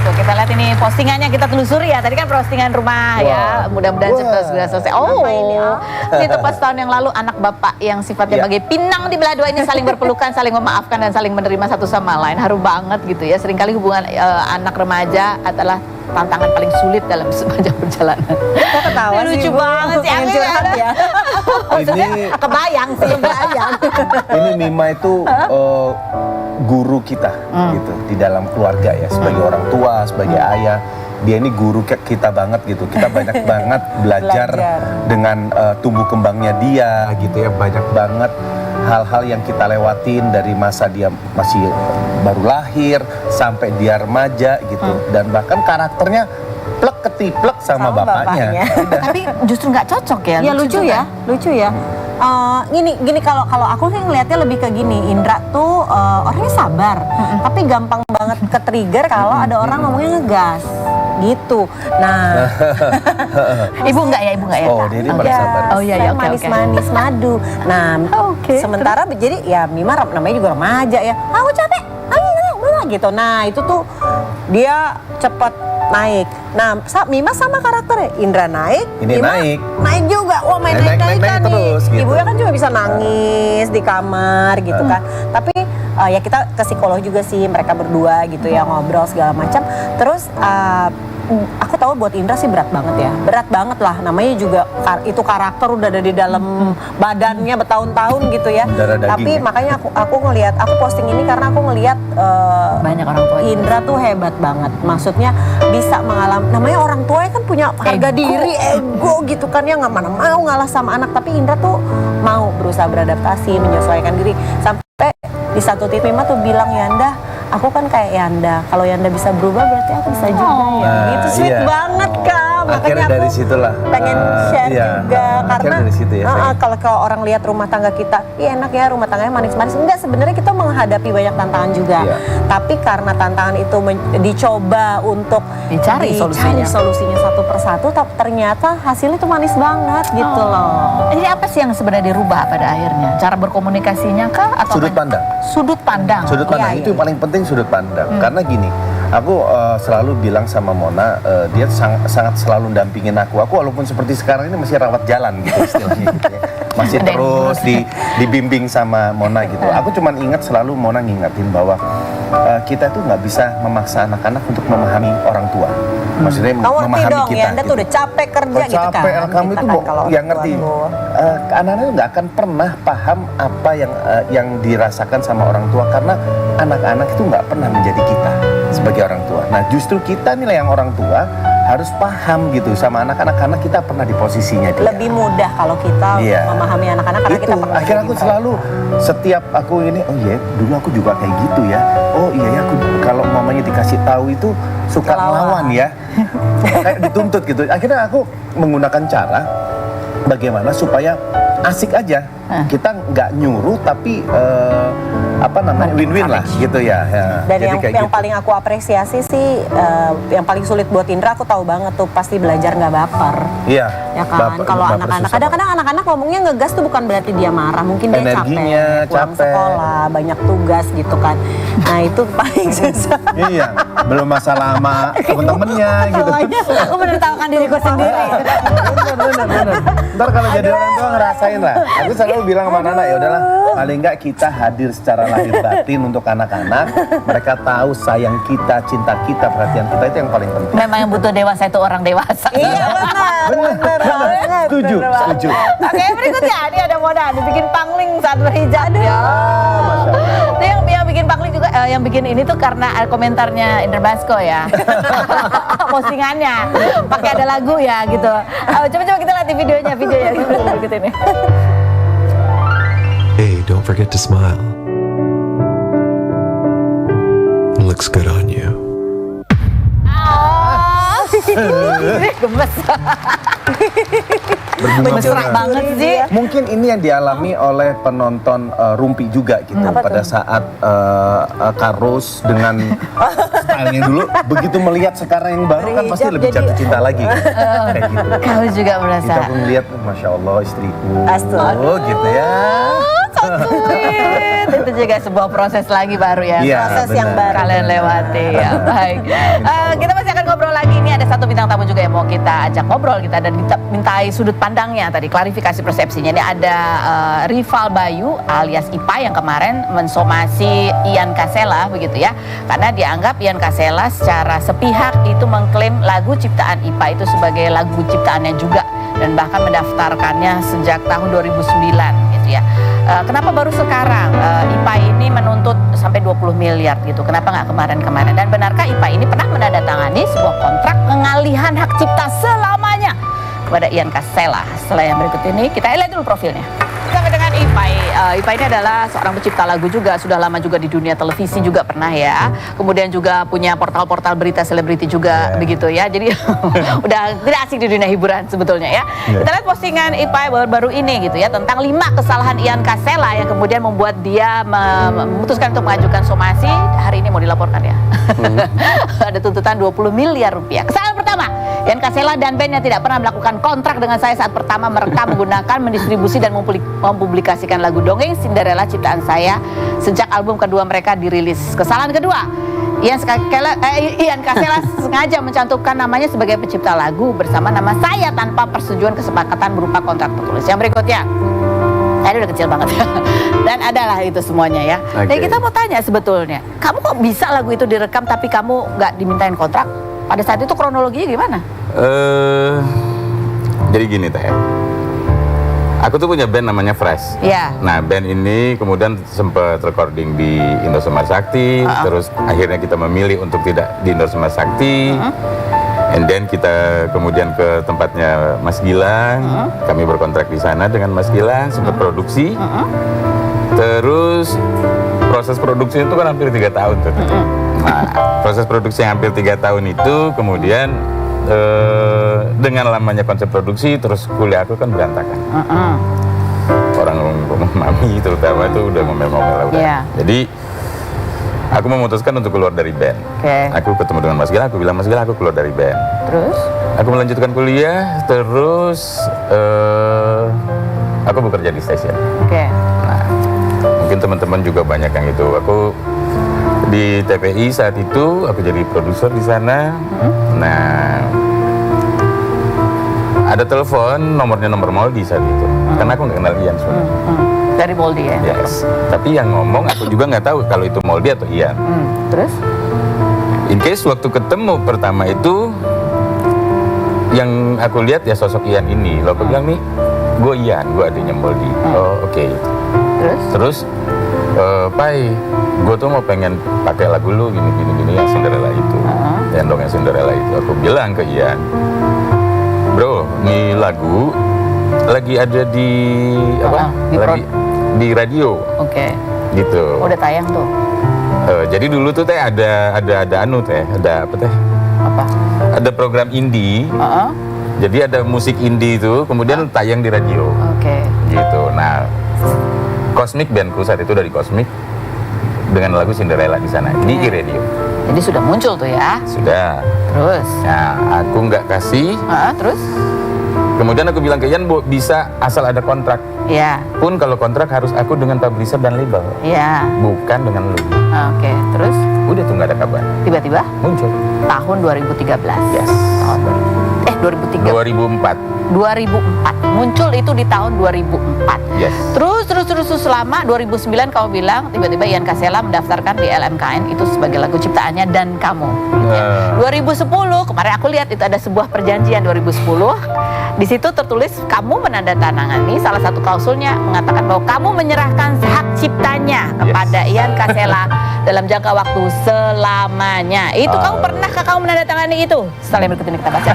Tuh, kita lihat ini postingannya, kita telusuri ya. Tadi kan postingan rumah ya, mudah-mudahan cepat segera selesai. Oh, ini tepat setahun yang lalu anak bapak yang sifatnya bagai pinang di belah dua ini saling berpelukan, saling memaafkan dan saling menerima satu sama lain. Haru banget gitu ya. Seringkali hubungan anak remaja adalah tantangan paling sulit dalam sepanjang perjalanan. Kok ketawa sih? Lucu banget sih, pengen curhat ya. Maksudnya kebayang sih, kebayang. Ini Mima itu guru kita gitu di dalam keluarga ya, sebagai orang tua, sebagai ayah. Dia ini guru kita banget gitu. Kita banyak banget belajar dengan tumbuh kembangnya dia gitu ya. Banyak banget hal-hal yang kita lewatin dari masa dia masih baru lahir sampai dia remaja gitu. Dan bahkan karakternya plek ketiplek sama bapaknya. Tapi justru nggak cocok ya. Ya lucu ya, lucu ya. Gini kalau aku sih ngelihatnya lebih ke gini, Indra tuh orangnya sabar, tapi gampang banget ke trigger kalau ada orang ngomongnya ngegas gitu. Nah, ibu enggak ya? Oh, dia paling sabar. Oh iya, oke. Manis-manis madu. Nah, sementara jadi ya Mima namanya juga remaja ya. Aku capek, ayo gitu. Nah, itu tuh dia cepet naik. Nah, Mima sama karakternya, Indra naik, ini Mima naik juga. Wah, naik terus gitu. Ibunya kan juga bisa nangis di kamar gitu kan. Tapi ya kita ke psikolog juga sih, mereka berdua gitu ya, ngobrol segala macam. Terus aku tahu buat Indra sih berat banget ya, berat banget lah. Namanya juga itu karakter udah ada di dalam badannya bertahun-tahun gitu ya. Tapi makanya aku ngelihat, aku posting ini karena aku ngelihat banyak orang tua Indra tuh hebat banget. Maksudnya bisa mengalami, namanya orang tua kan punya harga diri, ego gitu kan ya, nggak mana mau ngalah sama anak. Tapi Indra tuh mau berusaha beradaptasi, menyesuaikan diri. Sampai di satu titik Mima tuh bilang, Yanda, aku kan kayak Yanda, kalau Yanda bisa berubah berarti aku bisa juga ya. Gitu sweet banget Kak. Makanya aku dari situlah pengen share juga karena dari situ ya, kalau orang lihat rumah tangga kita, iya enak ya rumah tangganya manis-manis. Enggak, sebenarnya kita menghadapi banyak tantangan juga. Tapi karena tantangan itu dicoba untuk dicari solusinya satu persatu, ternyata hasilnya tuh manis banget gitu loh. Jadi apa sih yang sebenarnya dirubah pada akhirnya? Cara berkomunikasinya kah? Atau sudut pandang. Sudut pandang. Sudut pandang itu paling penting, sudut pandang. Karena gini, aku selalu bilang sama Mona, dia sangat selalu dampingin aku. Aku walaupun seperti sekarang ini masih rawat jalan gitu istilahnya gitu ya. Masih terus dibimbing sama Mona gitu. Aku cuman ingat selalu Mona ngingetin bahwa kita tuh nggak bisa memaksa anak-anak untuk memahami orang tua. Maksudnya memahami dong, kita. Anda tuh udah capek kerja gitu kan. Capek, kamu itu yang ngerti. Anak-anak itu nggak akan pernah paham apa yang dirasakan sama orang tua karena anak-anak itu nggak pernah menjadi kita sebagai orang tua. Nah, justru kita nih yang orang tua harus paham gitu sama anak-anak karena kita pernah di posisinya dia. Lebih mudah kalau kita memahami anak-anak karena kita pernah. Akhirnya aku selalu setiap aku ini, oh iya dulu aku juga kayak gitu ya. Oh iya ya, aku kalau mamanya dikasih tahu itu suka ngelawan ya. Kayak dituntut gitu. Akhirnya aku menggunakan cara bagaimana supaya asik aja. Kita nggak nyuruh tapi win-win lah gitu ya. Dan yang paling aku apresiasi sih, yang paling sulit buat Indra, aku tahu banget tuh pasti belajar nggak baper. Iya. Ya kan. Kalau anak-anak, kadang-kadang anak-anak ngomongnya ngegas tuh bukan berarti dia marah, mungkin dia capek, pulang sekolah, banyak tugas gitu kan. Nah itu paling susah. Iya. Belum masalah sama temen-temennya gitu. Aku menertawakan diriku sendiri. Bener. Ntar kalau jadi orang tua ngerasain lah. Aku selalu bilang sama anak, ya udahlah, paling nggak kita hadir secara lahir batin untuk anak-anak. Mereka tahu sayang kita, cinta kita, perhatian kita, itu yang paling penting. Memang yang butuh dewasa itu orang dewasa. Iya benar. Setuju. Oke, berikutnya ini ada Mona dibikin pangling saat berhijab. Ya, Masya Allah. Itu yang bikin pangling juga, yang bikin ini tuh karena komentarnya Indra Basko ya. Postingannya pakai ada lagu ya gitu. Coba kita lihat di videonya berikut ini. Hey, don't forget to smile. It looks good on you. Gemes. Mesra banget sih. Mungkin ini yang dialami oleh penonton Rumpi juga gitu. Pada saat Karos dengan stylenya dulu, begitu melihat sekarang yang baru kan pasti lebih jatuh cinta lagi. Kayak gitu. Kau juga merasa. Kita pun melihat, Masya Allah istriku. Astaga. Oh gitu ya. So sweet. Itu juga sebuah proses lagi baru ya. Iya, Proses yang benar. baru. Kalian lewati ya. Baik. Kita masih akan ngobrol lagi. Ini ada satu bintang tamu juga yang mau kita ajak ngobrol kita dan kita mintai sudut pandangnya tadi, klarifikasi persepsinya. Ini ada Rival Bayu alias Ipa yang kemarin mensomasi Ian Kasela begitu ya. Karena dianggap Ian Kasela secara sepihak itu mengklaim lagu ciptaan Ipa itu sebagai lagu ciptaannya juga dan bahkan mendaftarkannya sejak tahun 2009 gitu ya. Kenapa baru sekarang IPA ini menuntut sampai 20 miliar gitu? Kenapa nggak kemarin-kemarin? Dan benarkah IPA ini pernah menandatangani sebuah kontrak pengalihan hak cipta selamanya kepada Ian Kasela? Setelah yang berikut ini kita lihat dulu profilnya. Sampai dengan IPAI. IPAI ini adalah seorang pencipta lagu juga, sudah lama juga di dunia televisi juga pernah ya. Kemudian juga punya portal-portal berita selebriti juga begitu ya. Jadi udah tidak asik di dunia hiburan sebetulnya ya. Kita lihat postingan IPAI baru-baru ini gitu ya tentang 5 kesalahan Ian Kasela yang kemudian membuat dia memutuskan untuk mengajukan somasi. Hari ini mau dilaporkan ya. Ada tuntutan 20 miliar rupiah. Kesalahan pertama, Ian Kasela dan bandnya tidak pernah melakukan kontrak dengan saya saat pertama merekam, menggunakan, mendistribusi dan mempublikasikan lagu dongeng Cinderella ciptaan saya sejak album kedua mereka dirilis. Kesalahan kedua, Ian Kasela sengaja mencantumkan namanya sebagai pencipta lagu bersama nama saya tanpa persetujuan kesepakatan berupa kontrak tertulis. Yang berikutnya, ini udah kecil banget ya. Dan adalah itu semuanya ya. Jadi kita mau tanya sebetulnya, kamu kok bisa lagu itu direkam tapi kamu nggak dimintain kontrak? Pada saat itu kronologinya gimana? Jadi gini Teh, aku tuh punya band namanya Fresh. Iya. Nah band ini kemudian sempat recording di Indosiar Sakti, terus akhirnya kita memilih untuk tidak di Indosiar Sakti. And then kita kemudian ke tempatnya Mas Gilang, kami berkontrak di sana dengan Mas Gilang, sempat produksi. Terus proses produksi itu kan hampir 3 tahun tuh. Nah, proses produksi yang hampir 3 tahun itu kemudian dengan lamanya konsep produksi, terus kuliah aku kan berantakan. Orang mami terutama itu udah ngomel-ngomel lah udah. Iya. Jadi aku memutuskan untuk keluar dari band. Aku ketemu dengan Mas Gilang, aku bilang Mas Gilang aku keluar dari band. Terus? Aku melanjutkan kuliah, terus aku bekerja di stasiun. Nah, mungkin teman-teman juga banyak yang itu. Aku di TPI saat itu, aku jadi produser di sana. Nah, ada telepon, nomornya nomor Moldi saat itu. Karena aku nggak kenal Ian sebenarnya. Dari Moldi ya? Yes. Tapi yang ngomong aku juga nggak tahu kalau itu Moldi atau Ian. Terus? In case waktu ketemu pertama itu, yang aku lihat ya sosok Ian ini. Lalu aku bilang nih, gue Ian, gue adiknya Moldi. Oh oke. Terus, Pai, gue tuh mau pengen pakai lagu lu gini yang Cinderella itu, yang dongeng Cinderella itu. Aku bilang ke Ian, bro, ini lagu lagi ada di apa? Lagi di radio. Gitu. Udah tayang tuh. Jadi dulu tuh Teh ada anu Teh, ada apa Teh? Apa? Ada program indie. Jadi ada musik indie itu kemudian tayang di radio. Gitu. Nah, Cosmic bandku saat itu dari Cosmic dengan lagu Cinderella di sana di radio. Jadi sudah muncul tuh ya? Sudah. Terus? Nah, aku nggak kasih. Terus? Kemudian aku bilang ke Ian, Bu, bisa asal ada kontrak. Iya. Pun kalau kontrak harus aku dengan publisher dan label. Iya. Bukan dengan lu. Terus? Udah tuh nggak ada kabar. Tiba-tiba? Muncul. Tahun 2013. Yes. Tahun 2003. 2004. 2004. Muncul itu di tahun 2004. Yes. Terus selama 2009 kamu bilang tiba-tiba Ian Kasela mendaftarkan di LMKN itu sebagai lagu ciptaannya dan kamu. 2010 kemarin aku lihat itu ada sebuah perjanjian 2010. Di situ tertulis kamu menandatangani salah satu klausulnya mengatakan bahwa kamu menyerahkan hak ciptanya kepada Ian Kasela dalam jangka waktu selamanya. Itu kamu pernahkah kamu menandatangani itu? Setelah yang berikut ini kita baca.